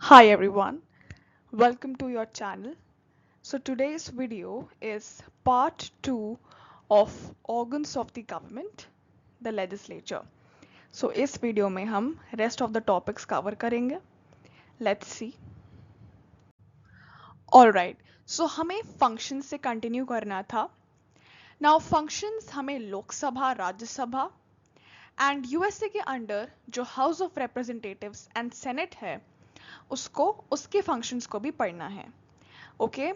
Hi everyone, welcome to your channel. So today's video is part 2 of organs of the government, the legislature. So इस video में हम rest of the topics cover करेंगे. Let's see. Alright, so हमें functions से continue करना था. Now functions हमें Lok Sabha, Rajya Sabha and USA के अंडर जो House of Representatives and Senate है उसको उसके functions को भी पढ़ना है. ओके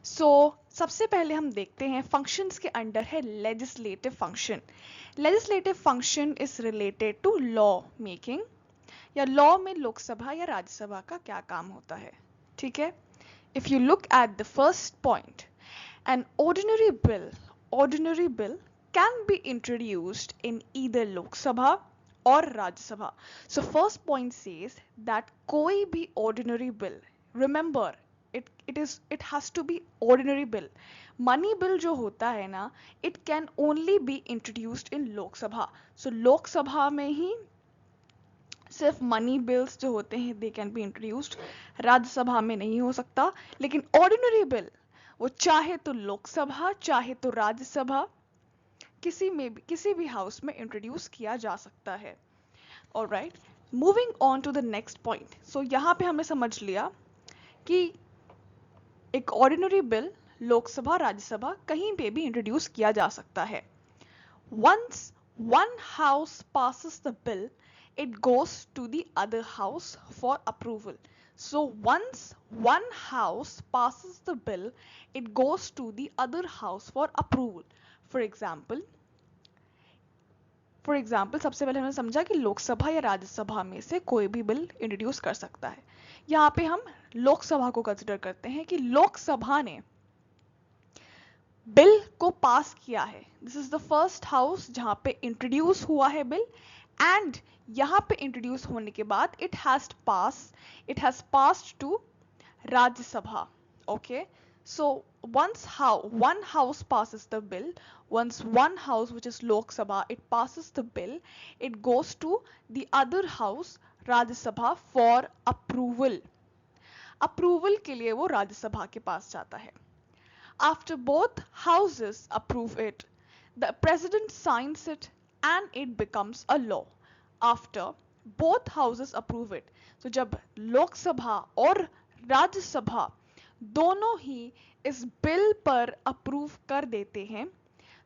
सो सबसे पहले हम देखते हैं फंक्शंस के अंडर है legislative function. Legislative function is related to law making या लॉ में लोकसभा या राज्यसभा का क्या काम होता है. ठीक है, if you look at the first point, an ordinary bill can be introduced in either Lok Sabha और Rajya Sabha. So first point says that कोई भी ordinary bill, remember it has to be ordinary bill. Money bill जो होता है ना, it can only be introduced in Lok Sabha. So Lok Sabha में ही सिर्फ money bills जो होते हैं they can be introduced. Rajya Sabha में नहीं हो सकता. लेकिन ऑर्डिनरी बिल वो चाहे तो लोकसभा चाहे तो राज्यसभा किसी भी हाउस में इंट्रोड्यूस किया जा सकता है. Alright, moving on to the next point. So यहाँ पे हमने समझ लिया कि एक ऑर्डिनरी बिल लोकसभा राज्यसभा कहीं पे भी इंट्रोड्यूस किया जा सकता है. Once one house passes the bill, it goes to the other house for approval. So once one house passes the bill, it goes to the other house for approval. For example, सबसे पहले हमने समझा कि लोकसभा या राज्यसभा में से कोई भी बिल इंट्रोड्यूस कर सकता है. यहाँ पे हम लोकसभा को कंसिडर करते हैं कि लोकसभा ने बिल को पास किया है. This is the first house जहां पे इंट्रोड्यूस हुआ है बिल, एंड यहां पे इंट्रोड्यूस होने के बाद it has passed to Rajya Sabha. Okay, so one house passes the bill, once one house which is Lok Sabha it passes the bill, it goes to the other house Rajya Sabha for approval. Approval के लिए वो राज्यसभा के पास जाता है. After both houses approve it, the president signs it and it becomes a law. After both houses approve it, so जब लोकसभा और राज्यसभा दोनों ही इस बिल पर अप्रूव कर देते हैं,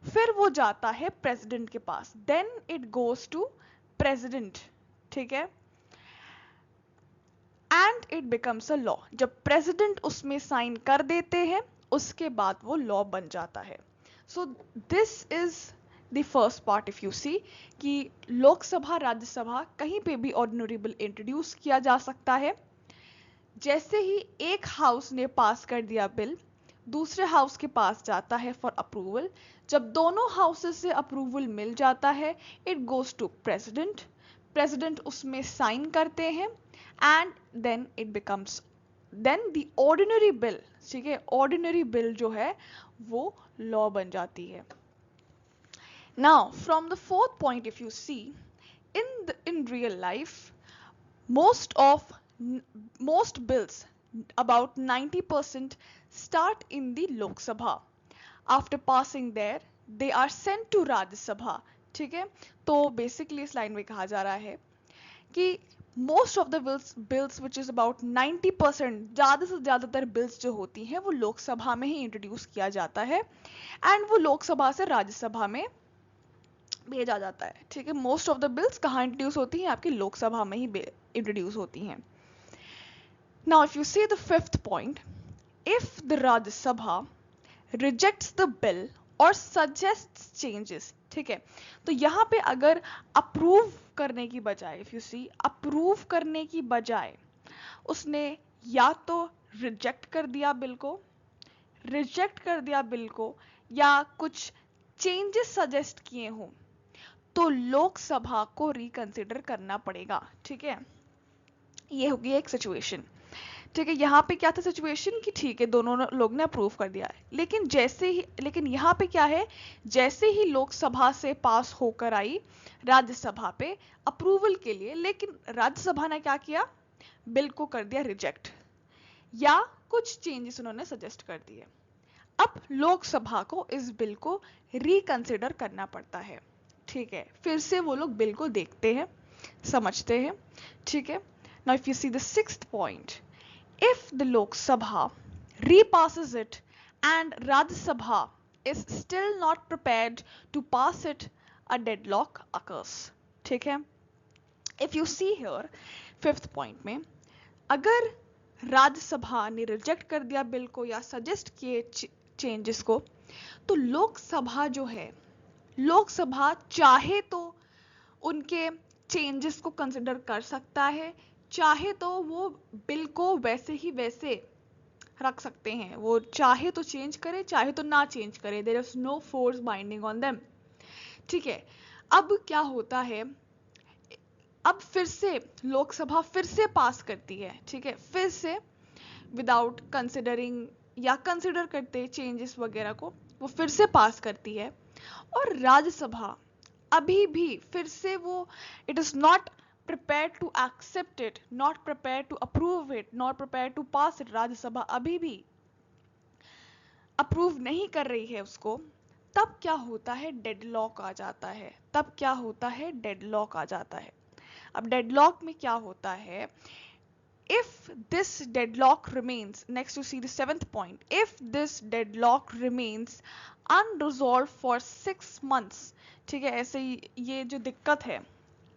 फिर वो जाता है प्रेसिडेंट के पास. Then it goes to president. ठीक है, and it becomes a law. जब प्रेसिडेंट उसमें साइन कर देते हैं उसके बाद वो लॉ बन जाता है. So this is the first part. If you see कि लोकसभा राज्यसभा कहीं पे भी ऑर्डिनरी बिल इंट्रोड्यूस किया जा सकता है. जैसे ही एक हाउस ने पास कर दिया बिल, दूसरे हाउस के पास जाता है फॉर अप्रूवल. जब दोनों हाउसेस से अप्रूवल मिल जाता है, it goes to president. President उसमें साइन करते हैं and then it becomes then the ordinary bill. ठीक है, ऑर्डिनरी बिल जो है वो लॉ बन जाती है. Now from the fourth point, if you see in real life, most bills, about 90%, start in the Lok Sabha. After passing there, they are sent to Rajya Sabha. ठीक है, तो basically इस लाइन में कहा जा रहा है कि most of the bills which is about 90%, ज़्यादा से ज़्यादातर बिल्स जो होती हैं वो लोकसभा में ही इंट्रोड्यूस किया जाता है एंड वो लोकसभा से राज्यसभा में भेजा जाता है. ठीक है, मोस्ट ऑफ द बिल्स कहाँ इंट्रोड्यूस होती हैं? आपकी लोकसभा में ही इंट्रोड्यूस होती हैं. Now if you see the fifth point, if the Rajya Sabha rejects the bill or suggests changes, ठीक है, तो यहाँ पे अगर अप्रूव करने की बजाय, इफ यू सी अप्रूव करने की बजाय उसने या तो रिजेक्ट कर दिया बिल को या कुछ चेंजेस सजेस्ट किए हों, तो लोकसभा को रिकंसिडर करना पड़ेगा. ठीक है, ये होगी एक सिचुएशन. ठीक है, यहाँ पे क्या था सिचुएशन कि ठीक है दोनों लोग ने अप्रूव कर दिया है, लेकिन यहाँ पे क्या है, जैसे ही लोकसभा से पास होकर आई राज्यसभा पे अप्रूवल के लिए, लेकिन राज्यसभा ने क्या किया, बिल को कर दिया रिजेक्ट, या कुछ चेंजेस उन्होंने सजेस्ट कर दिए। अब लोकसभा को इस बिल को रिकंसिडर करना पड़ता है। ठीक है, फिर से वो लोग बिल को देखते हैं, समझते हैं। ठीक है, now if you see the sixth point, if the Lok Sabha repasses it and Rajya Sabha is still not prepared to pass it, a deadlock occurs. ठीक है, if you see here fifth point में, अगर राज्यसभा ने रिजेक्ट कर दिया bill को या suggest किए चेंजेस को, तो लोकसभा जो है, लोकसभा चाहे तो उनके चेंजेस को कंसिडर कर सकता है, चाहे तो वो बिल को वैसे ही वैसे रख सकते हैं। वो चाहे तो चेंज करे, चाहे तो ना चेंज करे, there is no force binding on them. ठीक है, अब क्या होता है, अब फिर से लोकसभा फिर से पास करती है। ठीक है, फिर से विदाउट कंसिडरिंग या कंसिडर करते चेंजेस वगैरह को वो फिर से पास करती है, और राज्यसभा अभी भी फिर से वो it is not prepared to accept it, not prepared to approve it, not prepared to pass it, Rajya Sabha अभी भी अप्रूव नहीं कर रही है उसको, तब क्या होता है, डेडलॉक आ जाता है। तब क्या होता है, डेडलॉक आ जाता है। अब डेडलॉक में क्या होता है, if this deadlock remains, next you see the seventh point, if this deadlock remains unresolved for 6 months, ठीक है, ऐसे ही ये जो दिक्कत है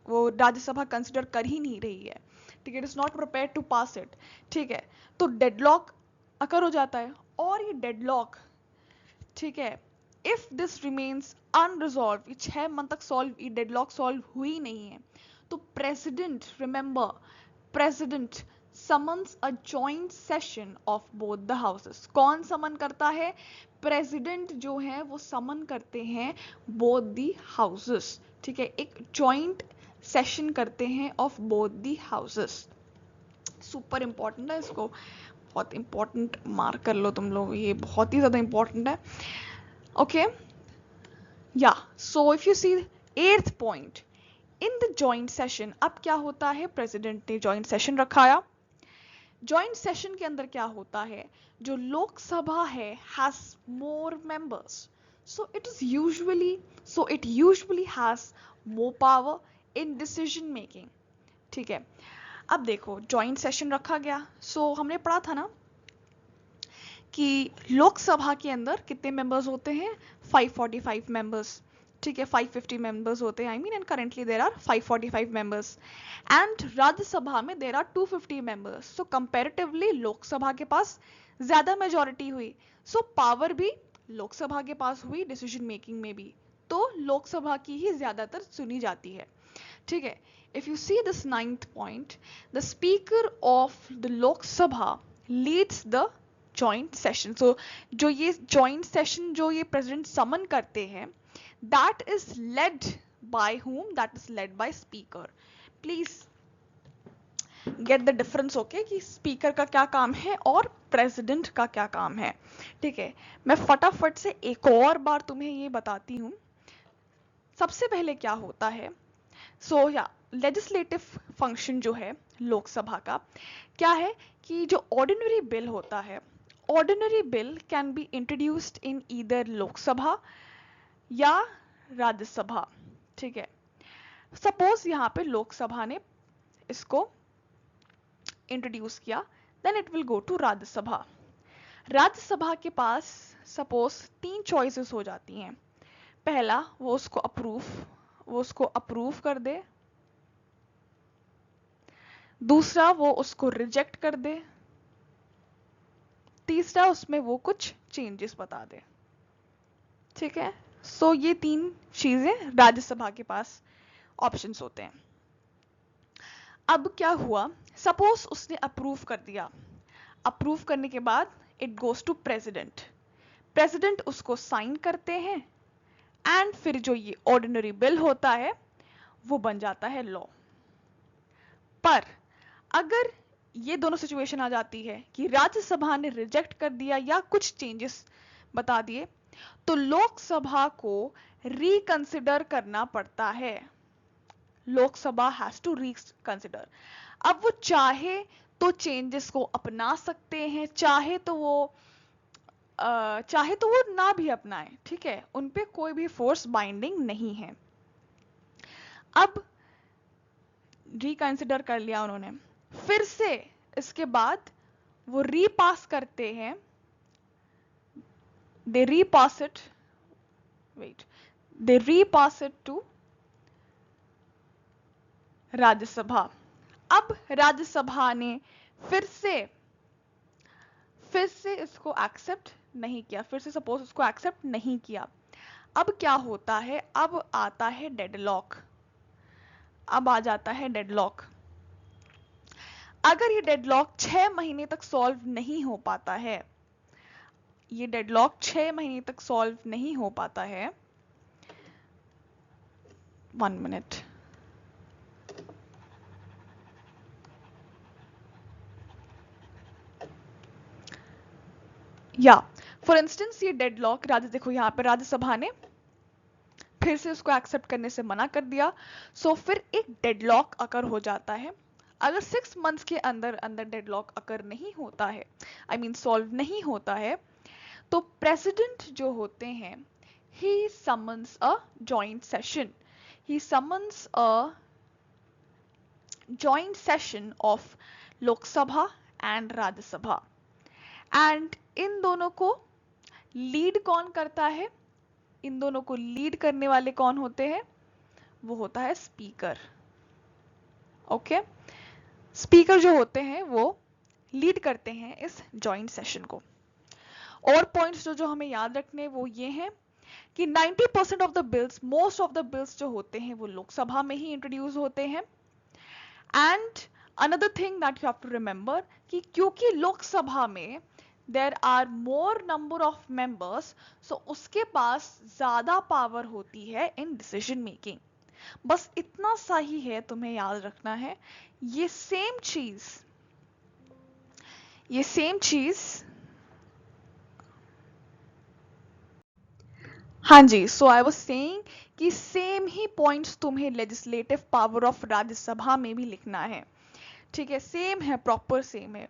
वो राज्यसभा कंसिडर कर ही नहीं रही है, ठीक है, it is not prepare to pass it. ठीक है, तो डेडलॉक अकर हो जाता है, और ये डेडलॉक, ठीक है, इफ दिस रिमेन्स अनरिजॉल्व, ये 6 मंथ तक सॉल्व, ये डेडलॉक सॉल्व हुई नहीं है, तो president, remember, president summons a joint session of both the houses. कौन समन करता है, प्रेसिडेंट जो है वो समन करते हैं बोथ द हाउसेस। ठीक है, एक जॉइंट सेशन करते हैं of both the houses. Super important है, इसको बहुत इंपॉर्टेंट मार्क कर लो तुम लोग, ये बहुत ही ज्यादा इंपॉर्टेंट है। ओके, या so if you see eighth point, in the joint session, अब क्या होता है, प्रेसिडेंट ने जॉइंट सेशन रखाया। जॉइंट सेशन के अंदर क्या होता है, जो लोकसभा है has more members, so it usually has more power in decision making। ठीक है, अब देखो जॉइंट सेशन रखा गया, सो हमने पढ़ा था ना कि लोकसभा के अंदर कितने मेंबर्स होते हैं, 545 मेंबर्स। ठीक है, 550 मेंबर्स होते हैं, I mean, and currently there are 545 members, and Rajya Sabha में there are 250 members. So comparatively Lok Sabha के पास ज्यादा मेजॉरिटी हुई, सो पावर भी लोकसभा के पास हुई डिसीजन मेकिंग में भी, तो लोकसभा की ही ज्यादातर सुनी जाती है। ठीक है, if you see this ninth point, the speaker of the Lok Sabha leads the joint session. So जो ये जॉइंट सेशन जो ये प्रेसिडेंट समन करते हैं, that is led by whom, that is led by speaker. Please get the difference, okay, कि speaker का क्या काम है और प्रेसिडेंट का क्या काम है। ठीक है, मैं फटाफट से एक और बार तुम्हें ये बताती हूँ। सबसे पहले क्या होता है, सो या लेजिस्लेटिव फंक्शन जो है लोकसभा का, क्या है कि जो ऑर्डिनरी बिल होता है, ordinary bill can be introduced in either Lok Sabha या राज्यसभा। ठीक है, सपोज यहाँ पे लोकसभा ने इसको इंट्रोड्यूस किया, then it will go to Rajya Sabha. Rajya Sabha के पास सपोज 3 चॉइसेस हो जाती हैं। पहला, वो उसको अप्रूव कर दे, दूसरा वो उसको रिजेक्ट कर दे, तीसरा उसमें वो कुछ चेंजेस बता दे। ठीक है, सो ये 3 चीजें राज्यसभा के पास ऑप्शंस होते हैं। अब क्या हुआ, सपोज उसने अप्रूव कर दिया, अप्रूव करने के बाद it goes to president, president उसको साइन करते हैं, एंड फिर जो ये ऑर्डिनरी बिल होता है वो बन जाता है लॉ। पर अगर ये दोनों सिचुएशन आ जाती है कि राज्यसभा ने रिजेक्ट कर दिया या कुछ चेंजेस बता दिए, तो लोकसभा को रिकंसिडर करना पड़ता है। Lok Sabha has to reconsider. अब वो चाहे तो चेंजेस को अपना सकते हैं, चाहे तो वो ना भी अपनाएं, ठीक है, उन पे कोई भी फोर्स बाइंडिंग नहीं है। अब रिकंसिडर कर लिया उन्होंने, फिर से इसके बाद वो रीपास करते हैं, दे रीपास इट टू राज्यसभा। अब राज्यसभा ने फिर से इसको एक्सेप्ट नहीं किया, फिर से सपोज उसको एक्सेप्ट नहीं किया। अब क्या होता है, अब आता है डेडलॉक, अब आ जाता है डेडलॉक। अगर ये डेडलॉक 6 महीने तक सॉल्व नहीं हो पाता है, ये डेडलॉक 6 महीने तक सॉल्व नहीं हो पाता है, 1 मिनट, या फॉर इंस्टेंस ये डेडलॉक देखो यहाँ पे राज्यसभा ने फिर से उसको एक्सेप्ट करने से मना कर दिया, सो फिर एक डेडलॉक अकर हो जाता है। अगर 6 मंथ्स के अंदर अंदर डेडलॉक अकर नहीं होता है, आई मीन सॉल्व नहीं होता है, तो प्रेसिडेंट जो होते हैं, he summons a joint session, he summons a joint session of Lok Sabha and Rajya Sabha, and इन दोनों को लीड कौन करता है, इन दोनों को लीड करने वाले कौन होते हैं, वो होता है स्पीकर। ओके, स्पीकर जो होते हैं वो लीड करते हैं इस जॉइंट सेशन को। और पॉइंट्स जो हमें याद रखने वो ये हैं कि 90% of the bills, most of the bills जो होते हैं वो लोकसभा में ही इंट्रोड्यूस होते हैं। And another thing that you have to remember कि क्योंकि लोकसभा में there are more number of members, so उसके पास ज्यादा पावर होती है इन डिसीजन मेकिंग। बस इतना सा ही है तुम्हें याद रखना है। ये सेम चीज हाँ जी, सो आई वाज सेइंग कि सेम ही पॉइंट्स तुम्हें लेजिस्लेटिव पावर ऑफ राज्यसभा में भी लिखना है, ठीक है, सेम है, प्रॉपर सेम है।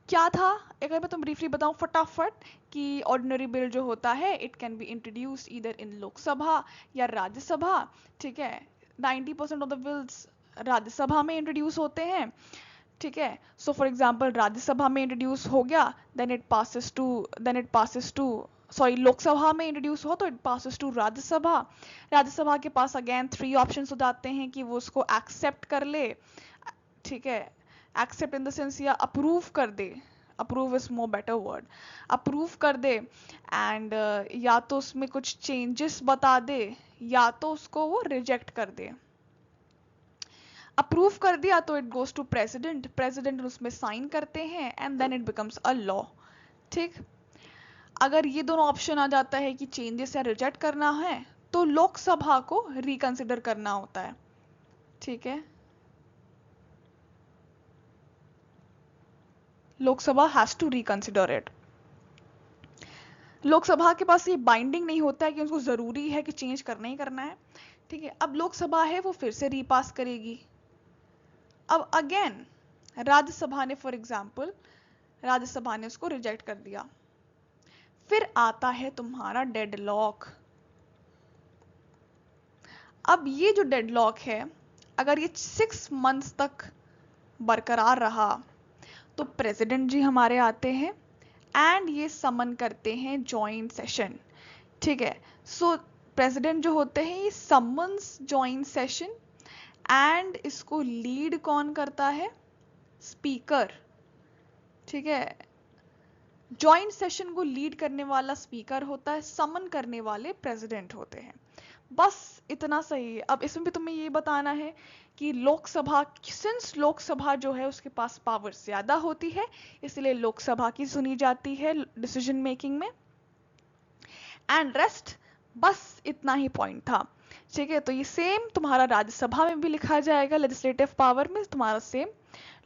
क्या था, अगर मैं तुम ब्रीफली बताऊं फटाफट, कि ऑर्डिनरी बिल जो होता है it can be introduced either in Lok Sabha या राज्यसभा, ठीक है, 90% ऑफ द बिल्स राज्यसभा में इंट्रोड्यूस होते हैं, ठीक है। सो फॉर एग्जांपल राज्यसभा में इंट्रोड्यूस हो गया, then it passes to sorry Lok Sabha में इंट्रोड्यूस हो तो it passes to Rajya Sabha. Rajya Sabha के पास अगेन 3 ऑप्शंस हो जाते हैं कि वो उसको एक्सेप्ट कर ले, ठीक है, एक्सेप्ट इन द सेंस या अप्रूव कर दे, approve is more better word, approve कर दे, एंड या तो उसमें कुछ चेंजेस बता दे, या तो उसको वो रिजेक्ट कर दे। अप्रूव कर दिया तो it goes to president, president उसमें साइन करते हैं and then it becomes a law, ठीक। अगर ये दोनों ऑप्शन आ जाता है कि चेंजेस या रिजेक्ट करना है, तो लोकसभा को रिकंसिडर करना होता है, ठीक है, Lok Sabha has to reconsider it. Lok Sabha के पास ये बाइंडिंग नहीं होता है कि उनको जरूरी है कि चेंज करना ही करना है, ठीक है। अब लोकसभा है वो फिर से रीपास करेगी। अब अगेन राज्यसभा ने फॉर एग्जाम्पल राज्यसभा ने उसको रिजेक्ट कर दिया, फिर आता है तुम्हारा डेडलॉक। अब ये जो डेडलॉक है, अगर ये 6 मंथ्स तक बरकरार रहा, तो प्रेसिडेंट जी हमारे आते हैं एंड ये समन करते हैं जॉइंट सेशन, ठीक है। सो प्रेसिडेंट जो होते हैं ये समन्स जॉइंट सेशन, एंड इसको लीड कौन करता है, स्पीकर, ठीक है। जॉइंट सेशन को लीड करने वाला स्पीकर होता है, समन करने वाले प्रेसिडेंट होते हैं। बस इतना सही है। अब इसमें भी तुम्हें ये बताना है कि लोकसभा, सिंस लोकसभा जो है उसके पास पावर ज्यादा होती है, इसलिए लोकसभा की सुनी जाती है डिसीजन मेकिंग में, एंड रेस्ट बस इतना ही पॉइंट था, ठीक है। तो ये सेम तुम्हारा राज्यसभा में भी लिखा जाएगा, लेजिस्लेटिव पावर में तुम्हारा सेम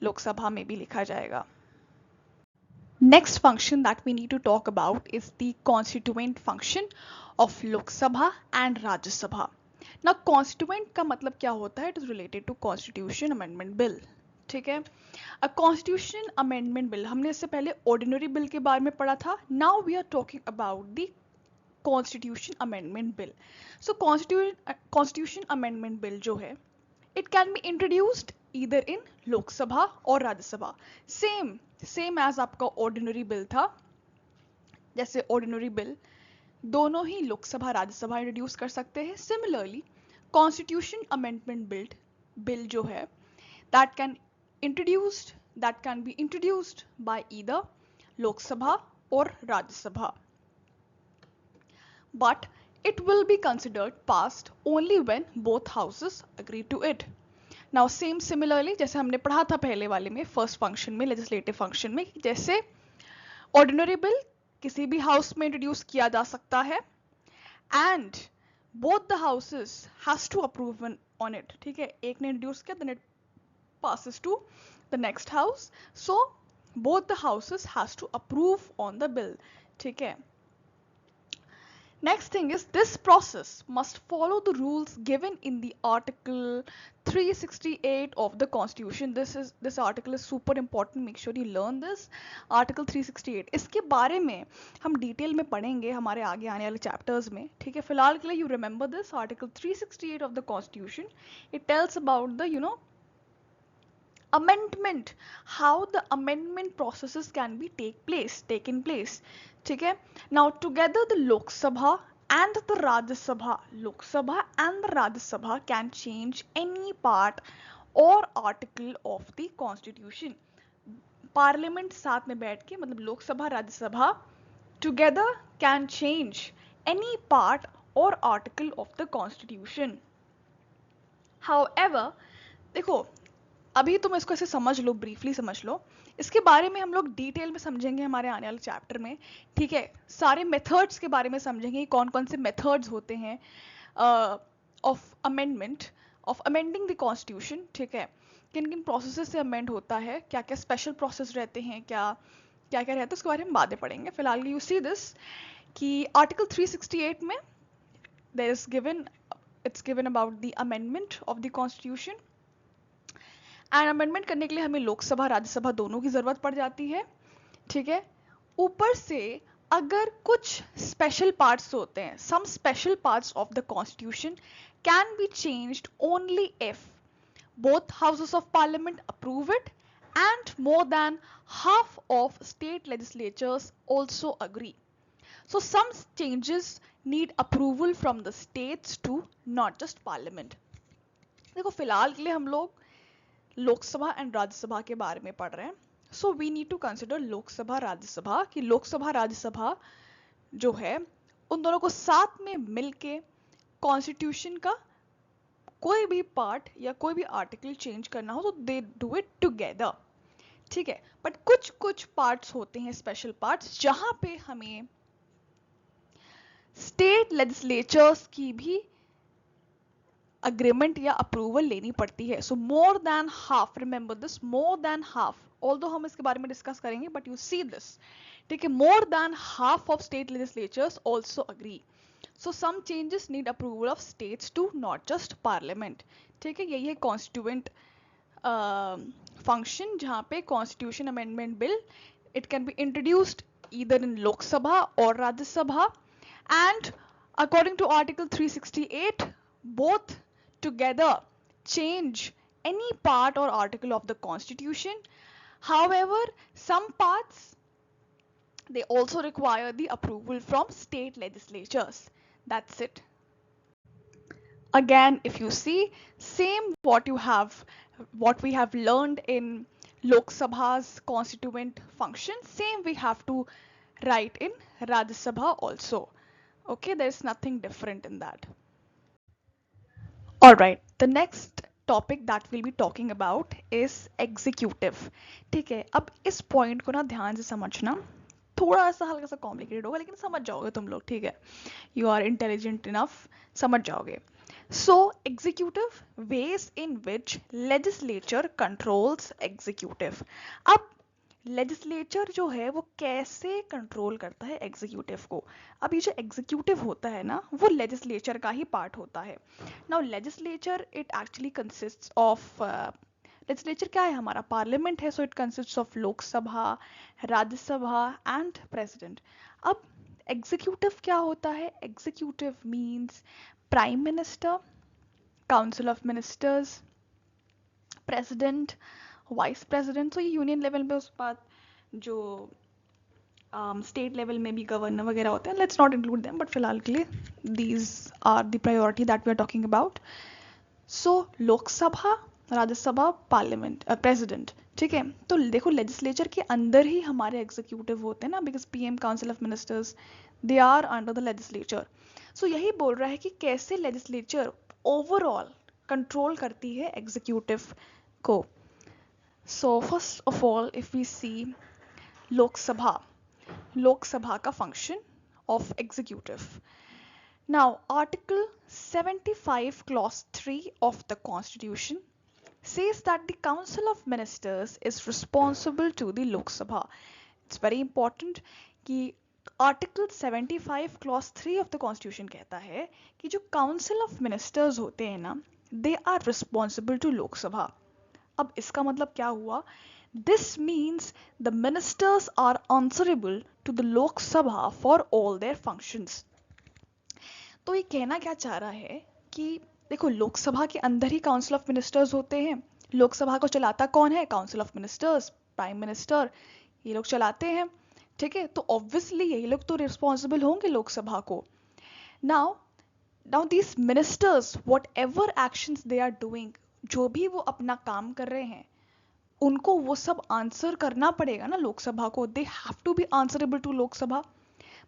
लोकसभा में भी लिखा जाएगा। Next function that we need to talk about is the constituent function of Lok Sabha and Rajya Sabha. Now constituent का मतलब क्या होता है? It is related to Constitution Amendment Bill. ठीक है। अ कॉन्स्टिट्यूशन अमेंडमेंट बिल, हमने इससे पहले ऑर्डिनरी बिल के बारे में पढ़ा था। Now we are talking about the constitution amendment bill. So constitution amendment bill जो है, it can be introduced either in Lok Sabha और राज्यसभा, सेम एज आपका ऑर्डिनरी बिल था। जैसे ऑर्डिनरी बिल दोनों ही लोकसभा राज्यसभा इंट्रोड्यूस कर सकते हैं, सिमिलरली कॉन्स्टिट्यूशन अमेंडमेंट बिल जो है, that can be introduced by either Lok Sabha or Rajya Sabha, but it will be considered passed only when both houses agree to it. Now similarly जैसे हमने पढ़ा था पहले वाले में, फर्स्ट फंक्शन में, लेजिस्लेटिव फंक्शन में, जैसे ऑर्डिनरी बिल किसी भी हाउस में इंट्रोड्यूस किया जा सकता है and both the houses has to approve on it, ठीक है। एक ने इंट्रोड्यूस किया, then it passes to the next house, so both the houses has to approve on the bill, ठीक है। Next thing is, this process must follow the rules given in the article 368 of the constitution. This article is super important, make sure you learn this article 368। इसके बारे में हम detail में पढ़ेंगे हमारे आगे आने वाले चैप्टर्स में, ठीक है। फिलहाल के लिए you remember this article 368 of the constitution, it tells about the amendment, how the amendment processes can be taken place, ठीक है। Now together the Lok Sabha and the Rajya Sabha, Lok Sabha and the Rajya Sabha can change any part or article of the constitution। Parliament साथ में बैठ के, मतलब लोक सभा राज्य सभा together can change any part or article of the constitution। However, देखो अभी तुम इसको ऐसे समझ लो, ब्रीफली समझ लो, इसके बारे में हम लोग डिटेल में समझेंगे हमारे आने वाले चैप्टर में, ठीक है। सारे मेथड्स के बारे में समझेंगे, कौन कौन से मेथड्स होते हैं ऑफ अमेंडिंग द कॉन्स्टिट्यूशन, ठीक है। किन किन प्रोसेस से अमेंड होता है, क्या क्या स्पेशल प्रोसेस रहते हैं, क्या क्या रहता है, उसके बारे में बातें पढ़ेंगे। फिलहाल यू सी दिस कि आर्टिकल 368 में there is its given about the amendment of the constitution, and amendment करने के लिए हमें लोकसभा राज्यसभा दोनों की जरूरत पड़ जाती है, ठीक है। ऊपर से अगर कुछ स्पेशल पार्ट्स होते हैं, some special parts of the constitution can be changed only if both houses of parliament approve it and more than half of state legislatures also agree. So some changes need approval from the states too, not just parliament। देखो फिलहाल के लिए हम लोग Lok Sabha and Rajya Sabha के बारे में पढ़ रहे हैं, so we need to consider Lok Sabha Rajya Sabha, कि लोकसभा राज्यसभा जो है उन दोनों को साथ में मिलके कॉन्स्टिट्यूशन का कोई भी पार्ट या कोई भी आर्टिकल चेंज करना हो तो दे डू इट टुगेदर, ठीक है। बट कुछ कुछ पार्ट्स होते हैं, स्पेशल पार्ट्स, जहां पे हमें स्टेट लेजिस्लेचर्स की भी अग्रीमेंट या अप्रूवल लेनी पड़ती है। So more than half, remember this, more than half, although हम इसके बारे में डिस्कस करेंगे, बट यू सी दिस, ठीक है। More than half of state legislatures also agree. So some changes need approval of states too, not just parliament, ठीक है। यही है कॉन्स्टिट्यूएंट फंक्शन, जहां पे constitution amendment bill it can be introduced either in Lok Sabha और Rajya Sabha, and according to article 368 both together change any part or article of the constitution. However, some parts they also require the approval from state legislatures. That's it. Again, if you see, same what we have learned in Lok Sabha's constituent function, same we have to write in Rajya Sabha also. Okay, there's nothing different in that. Alright, the next topic that we'll be talking about is executive, ठीक है। अब इस point को ना ध्यान से समझना, थोड़ा सा हल्का सा कॉम्प्लिकेटेड होगा लेकिन समझ जाओगे तुम लोग, ठीक है। यू आर इंटेलिजेंट इनफ, समझ जाओगे। So executive, ways in which legislature controls executive. अब लेजिस्लेचर जो है वो कैसे कंट्रोल करता है एग्जीक्यूटिव को। अब ये जो एग्जीक्यूटिव होता है ना, वो लेजिस्लेचर का ही पार्ट होता है। Now legislature it actually consists of legislature क्या है हमारा? पार्लियामेंट है, so it consist of Lok Sabha, Rajya Sabha and president. अब एग्जीक्यूटिव क्या होता है? Executive means prime minister, council of ministers, president, vice president. तो ये यूनियन लेवल पे उस बात जो स्टेट लेवल में भी गवर्नर वगैरह होते हैं, let's not include them, but फिलहाल के लिए these are the priority that we are talking about. So Lok Sabha, Rajya Sabha, parliament, president, ठीक है। तो देखो लेजिस्लेचर के अंदर ही हमारे एग्जीक्यूटिव होते हैं ना, because PM, council of ministers, they are under the legislature. So यही बोल रहा है कि कैसे लेजिस्लेचर ओवरऑल कंट्रोल करती है एग्जीक्यूटिव को। So first of all if we see Lok Sabha, Lok Sabha का function of executive. Now, Article 75, Clause 3 of the Constitution says that the Council of Ministers is responsible to the Lok Sabha. It's very important कि Article 75, Clause 3 of the Constitution कहता है कि जो Council of Ministers होते हैं ना, they are responsible to Lok Sabha. अब इसका मतलब क्या हुआ? This means the ministers are answerable to the Lok Sabha for all their functions. तो ये कहना क्या चाह रहा है कि देखो लोकसभा के अंदर ही काउंसिल ऑफ मिनिस्टर्स होते हैं। लोकसभा को चलाता कौन है? Council of ministers, prime minister, ये लोग चलाते हैं, ठीक है। तो ऑब्वियसली यही लोग तो रिस्पॉन्सिबल होंगे लोकसभा को। Now now these ministers whatever actions they are doing, जो भी वो अपना काम कर रहे हैं, उनको वो सब आंसर करना पड़ेगा ना लोकसभा को। They have to be answerable to Lok Sabha.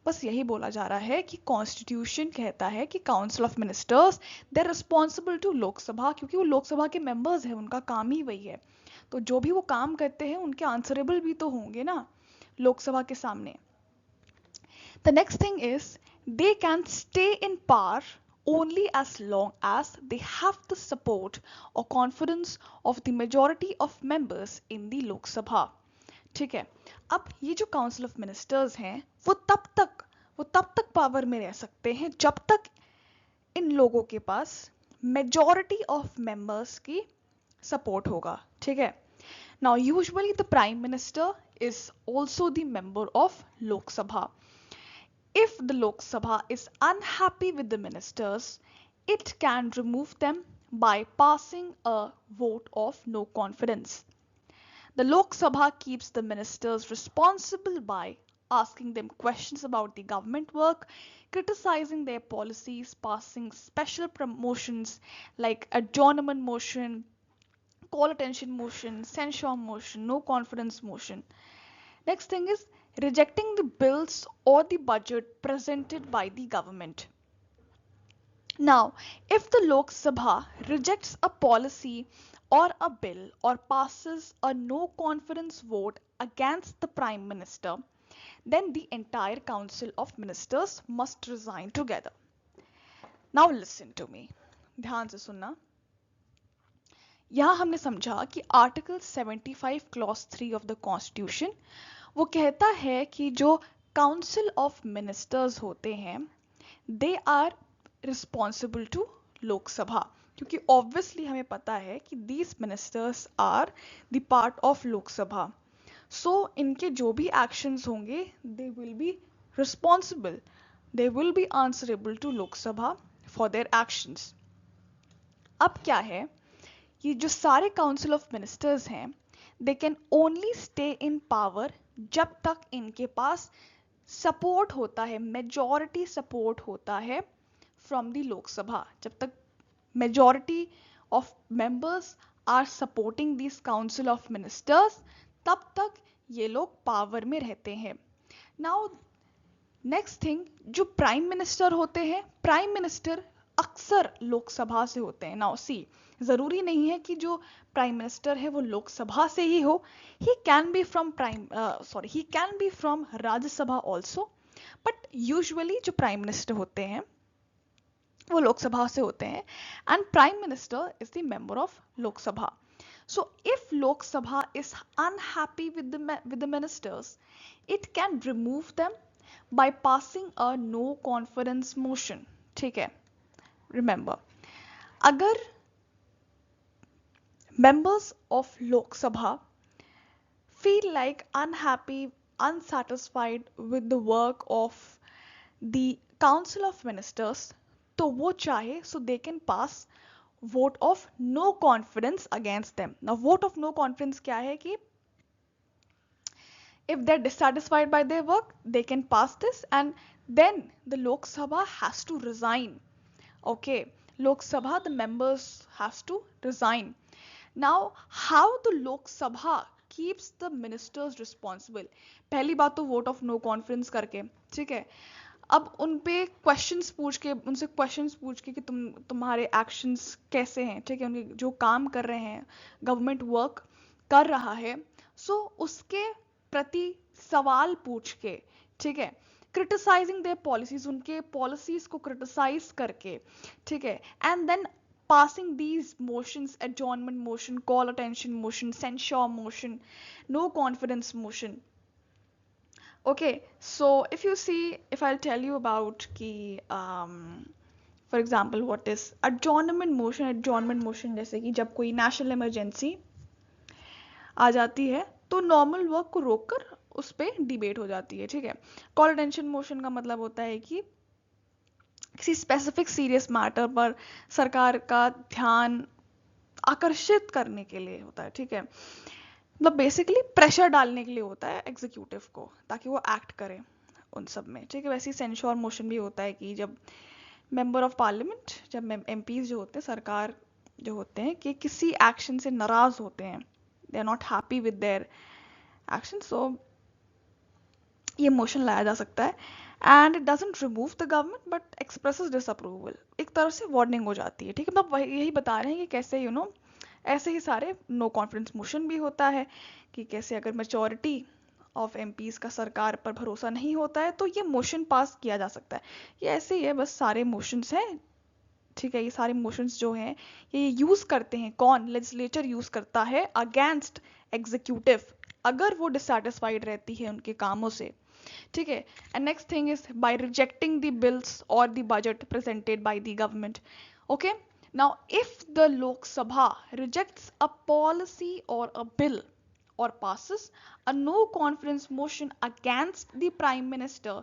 बस यही बोला जा रहा है कि कॉन्स्टिट्यूशन कहता है कि council of ministers they are responsible to Lok Sabha, क्योंकि वो लोकसभा के मेंबर्स हैं, उनका काम ही वही है। तो जो भी वो काम करते हैं उनके आंसरेबल भी तो होंगे ना लोकसभा के सामने। The next thing is they can stay in power only as long as they have the support or confidence of the majority of members in the Lok Sabha. ठीक है। अब ये जो काउंसिल ऑफ मिनिस्टर्स हैं वो तब तक power में रह सकते हैं जब तक इन लोगों के पास मेजॉरिटी ऑफ मेंबर्स की सपोर्ट होगा, ठीक है। Now usually the prime minister is also the member of Lok Sabha. If the Lok Sabha is unhappy with the ministers, it can remove them by passing a vote of no confidence. The Lok Sabha keeps the ministers responsible by asking them questions about the government work, criticizing their policies, passing special promotions like adjournment motion, call attention motion, censure motion, no confidence motion. Next thing is rejecting the bills or the budget presented by the government. Now, if the Lok Sabha rejects a policy or a bill or passes a no confidence vote against the Prime Minister, then the entire Council of Ministers must resign together. Now listen to me. ध्यान से सुनना। यहाँ हमने समझा कि article 75 clause 3 of the constitution वो कहता है कि जो काउंसिल ऑफ मिनिस्टर्स होते हैं they are responsible to Lok Sabha, क्योंकि ऑब्वियसली हमें पता है कि these ministers are the part of Lok Sabha. So इनके जो भी एक्शंस होंगे they will be responsible, they will be answerable to Lok Sabha for their actions. अब क्या है, ये जो सारे काउंसिल ऑफ मिनिस्टर्स हैं they can only stay in power जब तक इनके पास सपोर्ट होता है, मेजॉरिटी सपोर्ट होता है फ्रॉम द लोकसभा। जब तक majority of members are supporting this council of ministers तब तक ये लोग पावर में रहते हैं। नाउ नेक्स्ट थिंग, जो प्राइम मिनिस्टर होते हैं, प्राइम मिनिस्टर अक्सर लोकसभा से होते हैं। नाउ सी, जरूरी नहीं है कि जो प्राइम मिनिस्टर है वो लोकसभा से ही हो, he can be from Rajya Sabha also, but usually जो प्राइम मिनिस्टर होते हैं वो लोकसभा से होते हैं and prime minister is the member of Lok Sabha. So if Lok Sabha is unhappy with the ministers, it can remove them by passing a no confidence motion, ठीक है। Remember, अगर members of Lok Sabha feel like unhappy, unsatisfied with the work of the Council of Ministers, तो वो चाहे so they can pass vote of no confidence against them. Now vote of no confidence क्या है कि if they're dissatisfied by their work, they can pass this and then the Lok Sabha has to resign. Okay, Lok Sabha, the members has to resign. Now, how the Lok Sabha keeps the ministers responsible? पहली बात तो vote of no confidence करके, ठीक है? अब उन पे questions पूछ के उनसे क्वेश्चंस पूछ के कि तुम्हारे एक्शंस कैसे हैं, ठीक है, उनके जो काम कर रहे हैं, गवर्नमेंट वर्क कर रहा है, सो उसके प्रति सवाल पूछ के, ठीक है, क्रिटिसाइजिंग देयर पॉलिसीज, उनके पॉलिसीज को क्रिटिसाइज करके, ठीक है, and then passing these motions, adjournment motion, call attention motion, censure motion, no confidence motion. Okay, so if you see, if I'll tell you about ki for example what is adjournment motion जैसे कि जब कोई national emergency आ जाती है तो normal work को रोककर उस पर डिबेट हो जाती है, ठीक है. कॉल अटेंशन मोशन का मतलब होता है कि किसी स्पेसिफिक सीरियस मैटर पर सरकार का ध्यान आकर्षित करने के लिए होता है, ठीक है, मतलब बेसिकली प्रेशर डालने के लिए होता है एग्जीक्यूटिव को ताकि वो एक्ट करे उन सब में, ठीक है. वैसे ही सेंश्योर मोशन भी होता है कि जब मेंबर ऑफ पार्लियामेंट, जब एमपीज जो होते हैं, सरकार जो होते हैं, कि किसी एक्शन से नाराज होते हैं, they are not happy with their action, so ये मोशन लाया जा सकता है. And it doesn't remove the government but expresses disapproval, एक तरह से वार्निंग हो जाती है, ठीक है. मतलब यही बता रहे हैं कि कैसे ऐसे ही सारे नो कॉन्फिडेंस मोशन भी होता है कि कैसे अगर मेजॉरिटी ऑफ एमपीज का सरकार पर भरोसा नहीं होता है तो ये मोशन पास किया जा सकता है. ये ऐसे ही है, बस सारे मोशंस हैं, ठीक है. ये सारे मोशंस जो हैं ये यूज करते हैं, कौन, लेजिस्लेचर यूज करता है अगेंस्ट एग्जीक्यूटिव अगर वो डिससैटिस्फाइड रहती है उनके कामों से, ठीक है. And next thing is by rejecting the bills और the budget presented by the government. Okay, now if the Lok Sabha rejects a policy or a bill or passes a no confidence motion against the prime minister,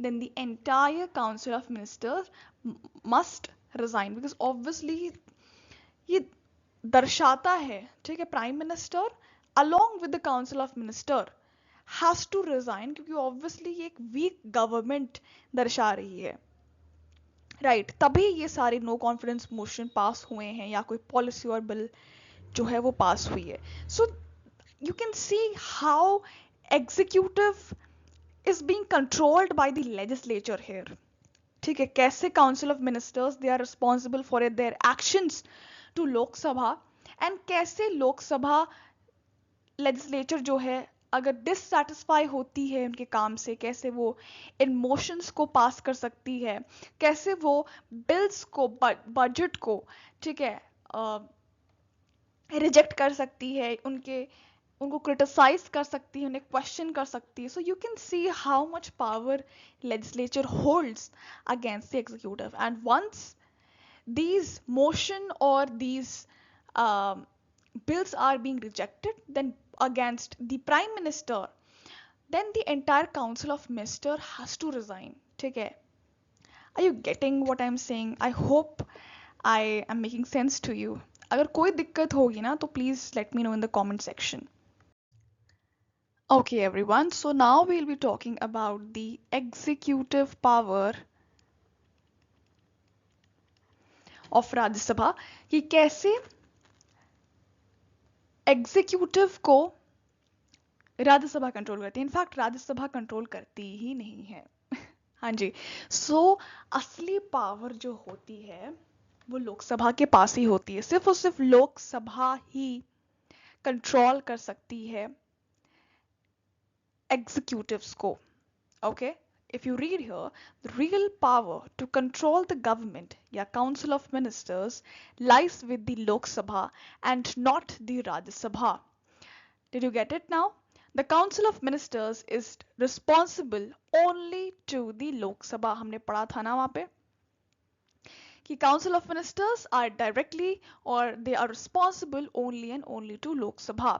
then the entire council of ministers must resign, because obviously ये दर्शाता है, ठीक है, prime minister along with the council of minister has to resign, क्योंकि obviously ये एक week government दर्शा रही है, राइट. तभी ये सारे नो कॉन्फिडेंस मोशन पास हुए हैं या कोई पॉलिसी और बिल जो है वो पास हुई है. So you can see how executive is being controlled by the legislature here, ठीक है. कैसे council of ministers they are responsible for their actions to Lok Sabha, and कैसे लोकसभा लेजिस्लेचर जो है अगर डिससैटिस्फाई होती है उनके काम से, कैसे वो इन मोशंस को पास कर सकती है, कैसे वो बिल्स को, बजट को, ठीक है, रिजेक्ट कर सकती है, उनको क्रिटिसाइज कर सकती है, उन्हें क्वेश्चन कर सकती है. So you can see how much power legislature holds against the executive. And once these motion or these bills are being rejected then against the prime minister, then the entire council of minister has to resign, ठीक है. Are you getting what I'm saying? I hope I am making sense to you. अगर कोई दिक्कत होगी ना तो please let me know in the comment section. Okay everyone, so now we'll be talking about the executive power of Rajya Sabha, कि कैसे executive को Rajya Sabha control करती है. इनफैक्ट राज्यसभा कंट्रोल करती ही नहीं है. हाँ जी. सो असली पावर जो होती है वो लोकसभा के पास ही होती है. सिर्फ और सिर्फ लोकसभा ही कंट्रोल कर सकती है एग्जीक्यूटिव्स को. Okay, if you read here, the real power to control the government, yeah, council of ministers, lies with the Lok Sabha and not the Rajya Sabha. Did you get it now? The council of ministers is responsible only to the Lok Sabha. हमने पढ़ा था ना वहाँ पे कि council of ministers are directly और they are responsible only and only to Lok Sabha,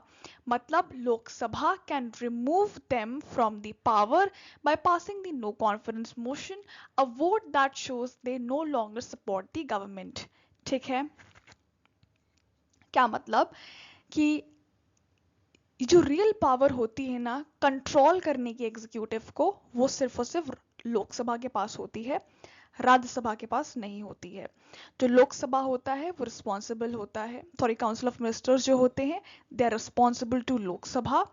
मतलब Lok Sabha can remove them from the power by passing the no confidence motion, a vote that shows they no longer support the government. ठीक है, क्या मतलब कि जो real power होती है ना कंट्रोल करने की एग्जीक्यूटिव को, वो सिर्फ और सिर्फ लोकसभा के पास होती है, राज्यसभा के पास नहीं होती है। जो लोकसभा होता है वो रिस्पॉन्सिबल होता है, सॉरी काउंसिल ऑफ मिनिस्टर्स जो होते हैं they are responsible to Lok Sabha,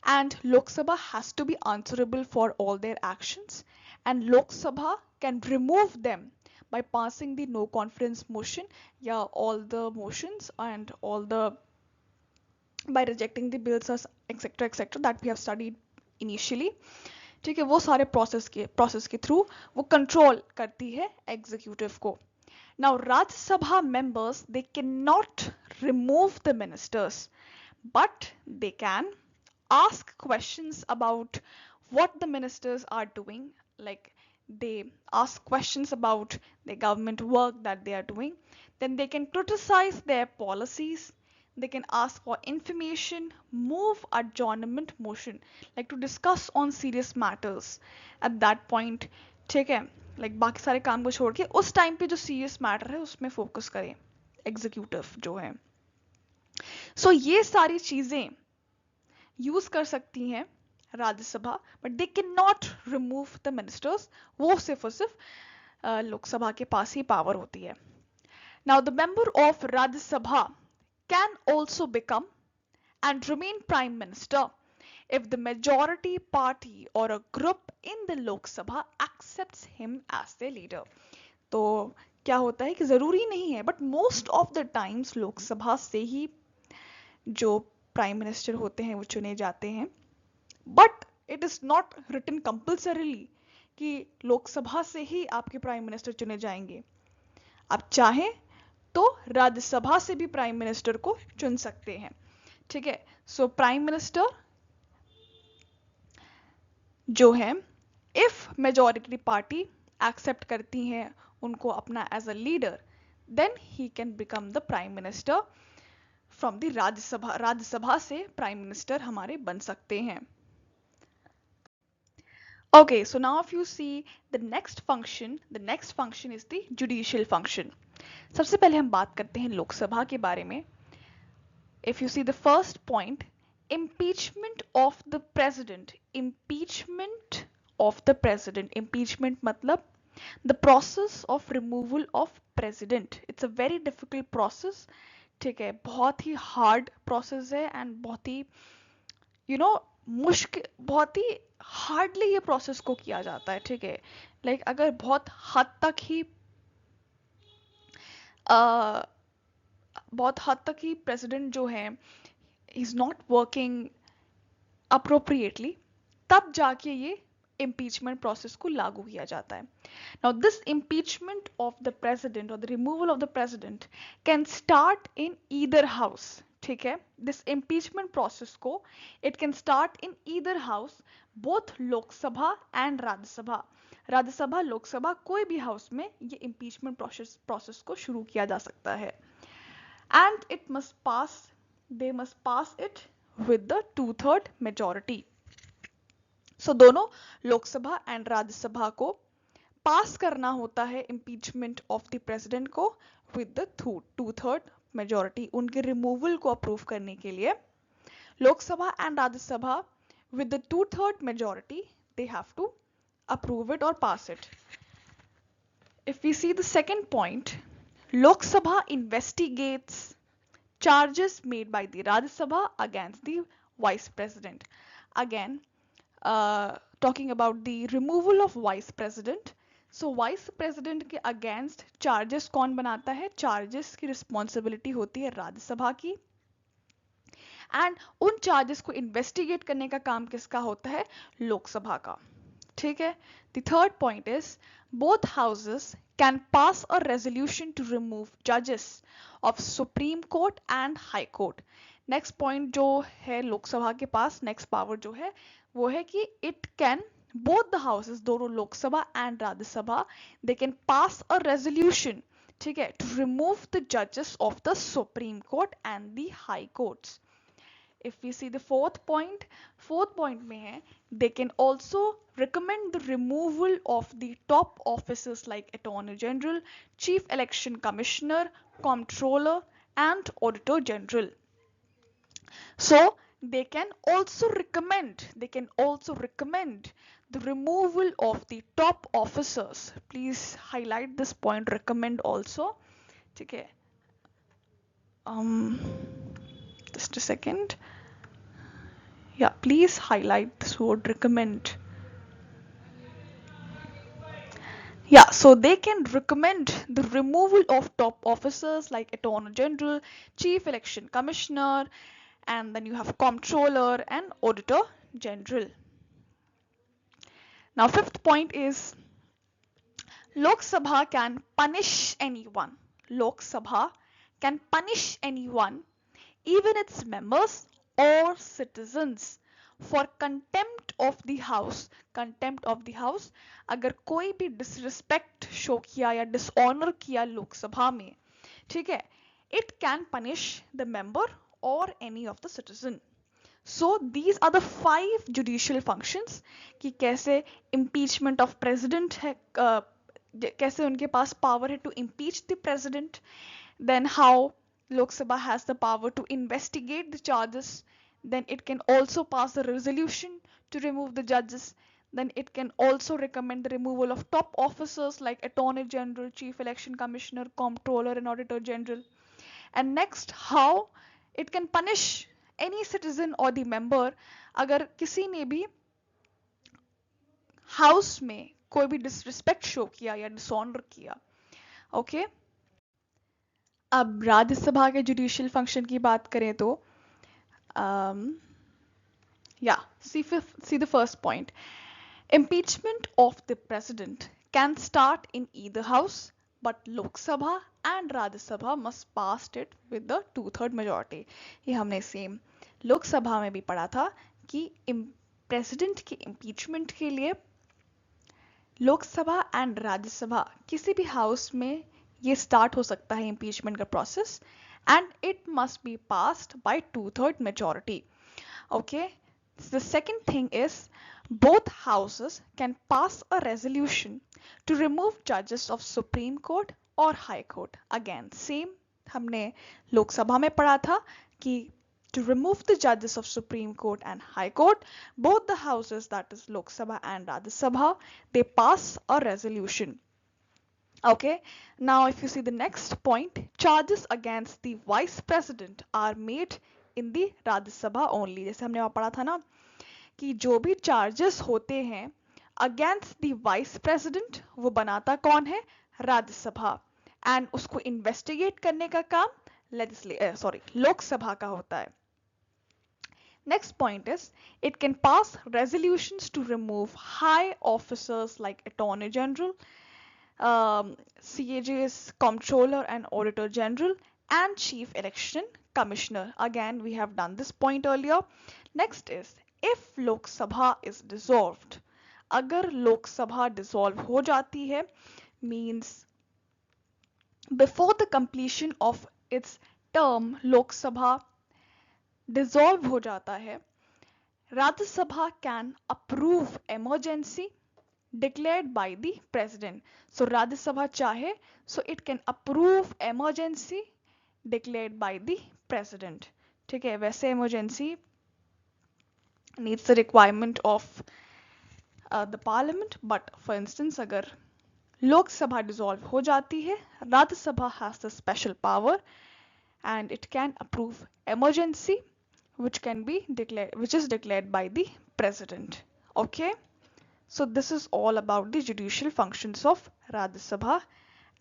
and Lok Sabha has to be answerable for all their actions, and Lok Sabha can remove them by passing the no confidence motion, yeah, all the motions and all the by rejecting the bills etc that we have studied initially। ठीक है, वो सारे process के through वो control करती है executive को। Now Rajya Sabha members they can not remove the ministers, but they can ask questions about what the ministers are doing, like they ask questions about the government work that they are doing, then they can criticize their policies, they can ask for information, move adjournment motion, like to discuss on serious matters at that point। ठीक है, like बाकी सारे काम को छोड़ के उस time पे जो सीरियस मैटर है उसमें फोकस करें एग्जीक्यूटिव जो है। सो ये सारी चीजें यूज कर सकती हैं Rajya Sabha, but they can not remove the ministers, वो सिर्फ और सिर्फ लोकसभा के पास ही पावर होती है। Now the member of Rajya Sabha can also become and remain prime minister if the majority party or a group in the Lok Sabha accepts him as their leader। तो क्या होता है कि जरूरी नहीं है, but most of the times Lok Sabha से ही जो प्राइम मिनिस्टर होते हैं वो चुने जाते हैं, but it is not written compulsorily कि लोकसभा से ही आपके प्राइम मिनिस्टर चुने जाएंगे। आप चाहें तो राज्यसभा से भी प्राइम मिनिस्टर को चुन सकते हैं। ठीक है, सो प्राइम मिनिस्टर जो है इफ मेजॉरिटी पार्टी एक्सेप्ट करती है उनको अपना as a leader, then he can become the prime minister from the Rajya Sabha. Rajya Sabha से प्राइम मिनिस्टर हमारे बन सकते हैं। Okay, so now if you see the next function is the judicial function। सबसे पहले हम बात करते हैं लोकसभा के बारे में। If you see the first point, impeachment of the president, impeachment मतलब the process of removal of president, it's a very difficult process। ठीक है, बहुत ही hard process है and बहुत ही मुश्किल, बहुत ही हार्डली ये प्रोसेस को किया जाता है। ठीक है, लाइक अगर बहुत हद तक ही प्रेसिडेंट जो है इज नॉट वर्किंग अप्रोप्रिएटली, तब जाके ये impeachment प्रोसेस को लागू किया जाता है। Now this impeachment of the president और the removal of the president can start in either house. ठीक है, दिस impeachment प्रोसेस को it can start in either house, both Lok Sabha and Rajya Sabha. Rajya Sabha Lok Sabha कोई भी हाउस में ये impeachment प्रोसेस को शुरू किया जा सकता है, and it must pass, they must pass it with the 2/3 majority. So दोनों लोकसभा एंड राज्यसभा को पास करना होता है impeachment ऑफ द प्रेसिडेंट को विद द 2/3 मेजॉरिटी। उनके रिमूवल को अप्रूव करने के लिए Lok Sabha and Rajya Sabha with the 2/3 majority they have to approve it or pass it। If we see the second point, Lok Sabha investigates charges made by the Rajya Sabha against the vice president। Again, talking about the removal of vice president, so vice president के against charges कौन बनाता है? charges की responsibility होती है राज्य सभा की, एंड उन चार्जेस को इन्वेस्टिगेट करने का काम किसका होता है? लोकसभा का। ठीक है, the third point is both houses can pass a resolution to remove जजेस of supreme court and high court. Next point जो है लोकसभा के पास, नेक्स्ट पावर जो है वो है कि it can, both the houses, दोनों Lok Sabha and Rajya Sabha, they can pass a resolution ठीक है, to remove the judges of the Supreme Court and the High Courts. If we see the fourth point में है, they can also recommend the removal of the top officers like Attorney General, Chief Election Commissioner, Comptroller, and Auditor General. So they can also recommend the removal of the top officers. Please highlight this point, recommend also. ठीक है, just a second. Yeah, please highlight this word recommend. Yeah, so they can recommend the removal of top officers like Attorney General, Chief Election Commissioner, and then you have Comptroller and Auditor General. Now, fifth point is Lok Sabha can punish anyone. Lok Sabha can punish anyone, even its members or citizens, for contempt of the house. Contempt of the house, अगर कोई भी disrespect show किया या dishonor किया लोकसभा में, ठीक है, it can punish the member or any of the citizen. So these are the 5 judicial functions कि कैसे impeachment of president है, कैसे उनके पास power है to impeach the president, then how Lok Sabha has the power to investigate the charges, then it can also pass a resolution to remove the judges, then it can also recommend the removal of top officers like Attorney General, Chief Election Commissioner, Comptroller, and Auditor General. And next, how it can punish any citizen or the member अगर किसी ने भी house में कोई भी disrespect show किया या dishonour किया. ओके, अब राज्यसभा के जुडिशियल फंक्शन की बात करें तो see the first point. Impeachment of the president can start in either house, but Lok Sabha and Rajya Sabha must pass it with the 2/3 majority. ये हमने सेम लोक सभा में भी पढ़ा था कि प्रेसिडेंट के इम्पीचमेंट के लिए लोकसभा एंड राज्यसभा किसी भी हाउस में ये स्टार्ट हो सकता है इम्पीचमेंट का process, and it must be passed by 2/3 majority. Okay, the second thing is both houses can pass a resolution to remove judges of Supreme Court or High Court. Again, same हमने लोकसभा में पढ़ा था कि to remove the judges of Supreme Court and High Court, both the houses, that is Lok Sabha and Rajya Sabha, they pass a resolution. Okay, now if you see the next point, charges against the vice president are made in the Rajya Sabha only. जैसे हमने वहाँ पढ़ा था ना कि जो भी charges होते हैं against the vice president, वो बनाता कौन है? राज्य सभा, and उसको investigate करने का काम लोक सभा का होता है. Next point is it can pass resolutions to remove high officers like Attorney General, CAG's Comptroller and Auditor General, and Chief Election Commissioner. Again, we have done this point earlier. Next is if Lok Sabha is dissolved. अगर लोक सभा dissolve हो जाती है, means before the completion of its term लोक सभा dissolve हो जाता है, राज्य सभा can approve emergency declared by the president. So राज्य सभा चाहे, so it can approve emergency declared by the president. ठीक है, वैसे emergency needs the requirement of the parliament, but for instance अगर लोक सभा dissolve हो जाती है, राज्य सभा has the special power and it can approve emergency which is declared by the president. Okay, so this is all about the judicial functions of Rajya Sabha,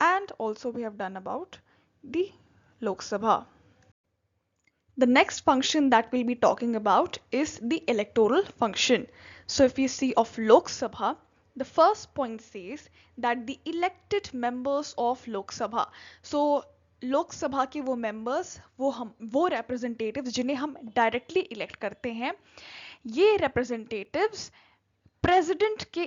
and also we have done about the Lok Sabha. The next function that we'll be talking about is the electoral function. So if you see of Lok Sabha, the first point says that the elected members of Lok Sabha, so लोक सभा के वो members, वो representatives जिन्हें हम directly elect करते हैं, ये रिप्रेजेंटेटिव्स प्रेसिडेंट के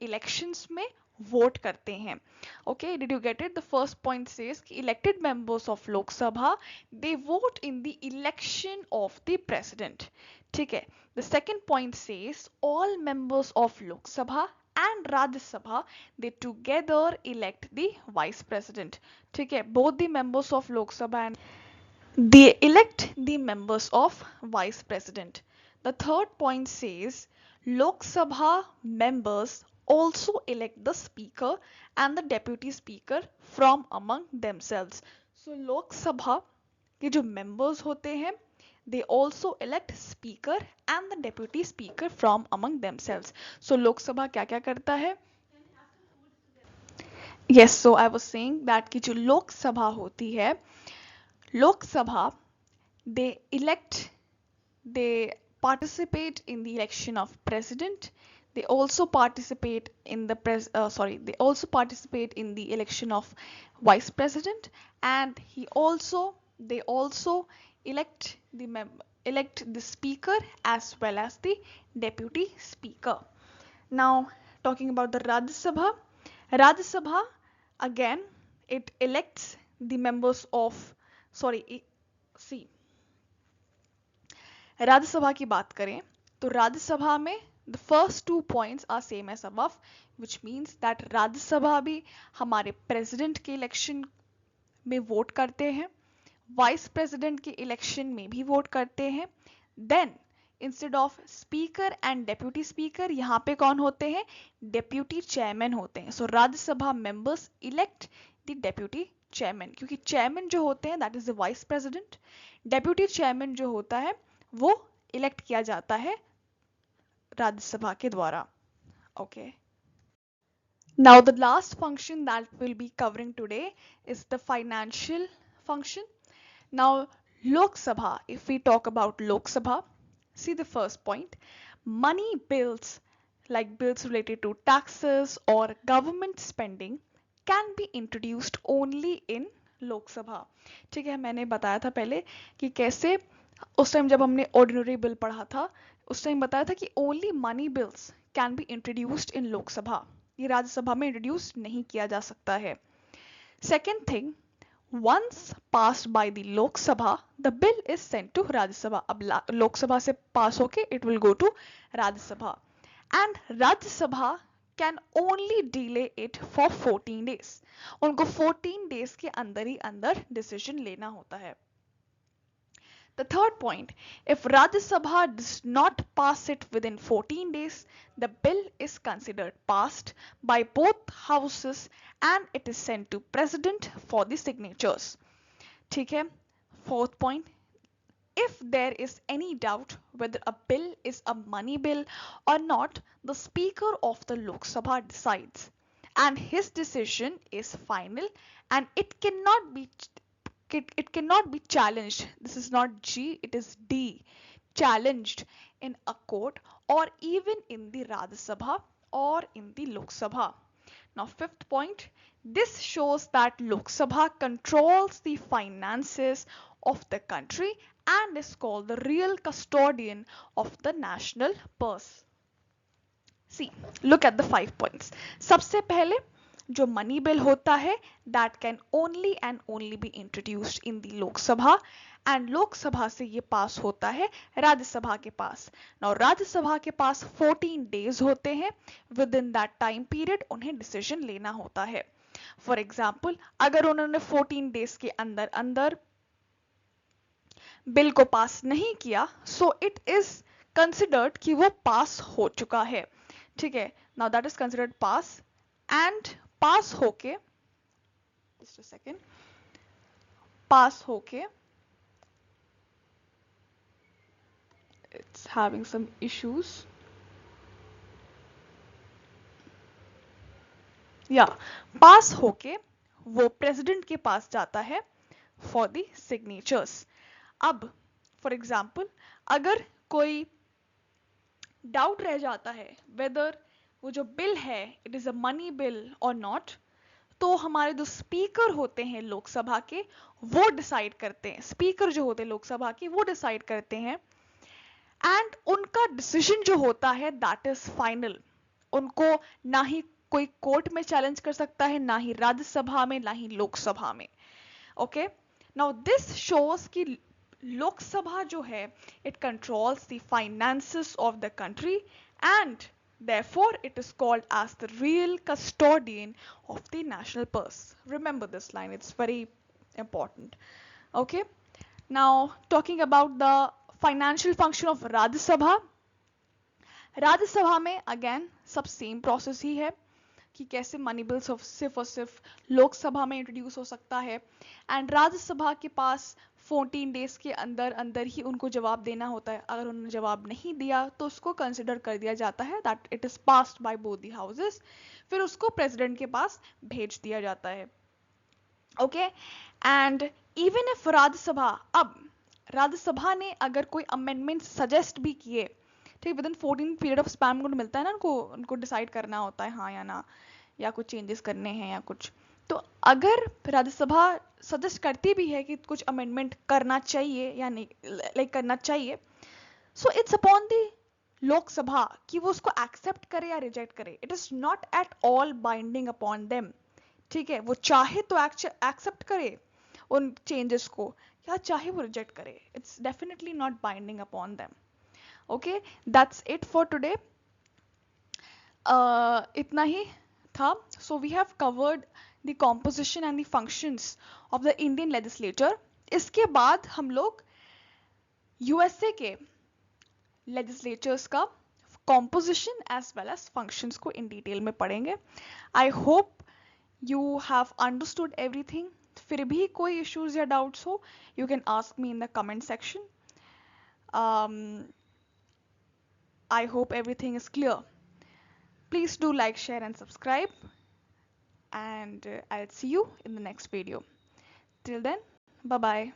इलेक्शंस में वोट करते हैं. Okay, did you get it? The first point says कि elected members of Lok Sabha they vote in the election of the president. ठीक है. The second point says all members of Lok Sabha and Rajya Sabha they together elect the vice president. ठीक है. Both the members of Lok Sabha and they elect the members of vice president. The third point says Lok Sabha members also elect the speaker and the deputy speaker from among themselves. So Lok Sabha के जो members होते हैं they also elect speaker and the deputy speaker from among themselves. So Lok Sabha क्या क्या करता है? Yes, so I was saying that कि जो लोक सभा होती है Lok Sabha, they participate in the election of president. They also participate in the they also participate in the election of vice president, and they also elect the speaker as well as the deputy speaker. Now, talking about the Rajya Sabha again it elects the members of सी राज्यसभा की बात करें तो राज्यसभा में the first two points are same as above, which means that Rajya Sabha भी हमारे president के election में vote करते हैं, वाइस प्रेसिडेंट के इलेक्शन में भी वोट करते हैं. Then instead of speaker and deputy speaker यहाँ पे कौन होते हैं? डेप्यूटी चेयरमैन होते हैं. So Rajya Sabha members elect the deputy chairman, क्योंकि चेयरमैन जो होते हैं that is the vice president. Deputy chairman जो होता है वो इलेक्ट किया जाता है राज्यसभा के द्वारा. Okay. Now the last function that we'll be covering today is the financial function. Now Lok Sabha, if we talk about Lok Sabha, see the first point, money bills like bills related to taxes or government spending can be introduced only in लोक सभा. ठीक है, मैंने बताया था पहले कि कैसे उस टाइम जब हमने ऑर्डिनरी बिल पढ़ा था उस टाइम बताया था कि only money bills can be introduced इन लोकसभा, ये राज्यसभा में इंट्रोड्यूस नहीं किया जा सकता है. Second thing, once passed by the Lok Sabha, the bill is sent to Rajya Sabha. अब लोकसभा से पास होके it will go to Rajya Sabha, and Rajya Sabha can only delay it for 14 days. उनको 14 days के अंदर ही अंदर decision लेना होता है. The third point, if Rajya Sabha does not pass it within 14 days, the bill is considered passed by both houses and it is sent to President for the signatures. ठीक है. Fourth point, if there is any doubt whether a bill is a money bill or not, the Speaker of the Lok Sabha decides, and his decision is final and it cannot be challenged. This is not G, it is D. Challenged in a court or even in the Rajya Sabha or in the Lok Sabha. Now, fifth point, this shows that Lok Sabha controls the finances of the country and is called the real custodian of the national purse. See, look at the 5 points. सबसे पहले जो money bill होता है that can only and only be introduced in the लोक सभा and लोक सभा से ये पास होता है राज्यसभा के पास. Now राज्यसभा के पास 14 days होते हैं, within that time period उन्हें decision लेना होता है. For example, अगर उन्होंने 14 days के अंदर अंदर बिल को पास नहीं किया, so it is considered कि वो पास हो चुका है. ठीक है. Now that is considered pass, and पास होके just a second, पास होके it's having some issues. पास होके वो प्रेसिडेंट के पास जाता है for the signatures. अब फॉर एग्जाम्पल अगर कोई डाउट रह जाता है वेदर वो जो बिल है it is a money bill और नॉट, तो हमारे जो स्पीकर होते हैं लोकसभा के वो डिसाइड करते हैं. स्पीकर जो होते हैं लोकसभा के वो डिसाइड करते हैं एंड उनका डिसीजन जो होता है दैट इज फाइनल. उनको ना ही कोई कोर्ट में चैलेंज कर सकता है, ना ही राज्यसभा में, ना ही लोकसभा में. ओके, नाउ दिस शोज कि लोकसभा जो है it controls the finances of the country and therefore it is called as the real custodian of the national purse. Remember this line, it's very important. Okay, now talking about the financial function of Rajya Sabha. राज्य सभा में again सब same process ही है कि कैसे money bill सिर्फ और सिर्फ लोकसभा में इंट्रोड्यूस हो सकता है. एंड राज्यसभा के पास 14 डेज के अंदर अंदर ही उनको जवाब देना होता है. अगर उन्होंने जवाब नहीं दिया तो उसको कंसिडर कर दिया जाता है that it is passed by both the houses. फिर उसको प्रेसिडेंट के पास भेज दिया जाता है. Okay, and even if Rajya Sabha, अब राज्यसभा ने अगर कोई अमेंडमेंट सजेस्ट भी किए, ठीक, with in 14 period of spam उनको मिलता है ना, उनको डिसाइड करना होता है हाँ या ना, या कुछ चेंजेस करने हैं या कुछ. तो अगर राज्यसभा सजेस्ट करती भी है कि कुछ अमेंडमेंट करना चाहिए या नहीं, लाइक करना चाहिए, so it's upon the Lok Sabha कि वो उसको एक्सेप्ट करे या रिजेक्ट करे. It is not at all binding upon them. ठीक है, वो चाहे तो एक्सेप्ट करे उन चेंजेस को, या चाहे वो रिजेक्ट करे. It's definitely not binding upon them. Okay, that's it for today. इतना ही था. So we have covered the composition and the functions of the Indian legislature. इसके बाद हम लोग USA के legislatures का composition as well as functions को in detail में पढ़ेंगे. I hope you have understood everything. फिर भी कोई issues या doubts हो, you can ask me in the comment section. I hope everything is clear. Please do like, share and subscribe, and I'll see you in the next video. Till then, bye bye.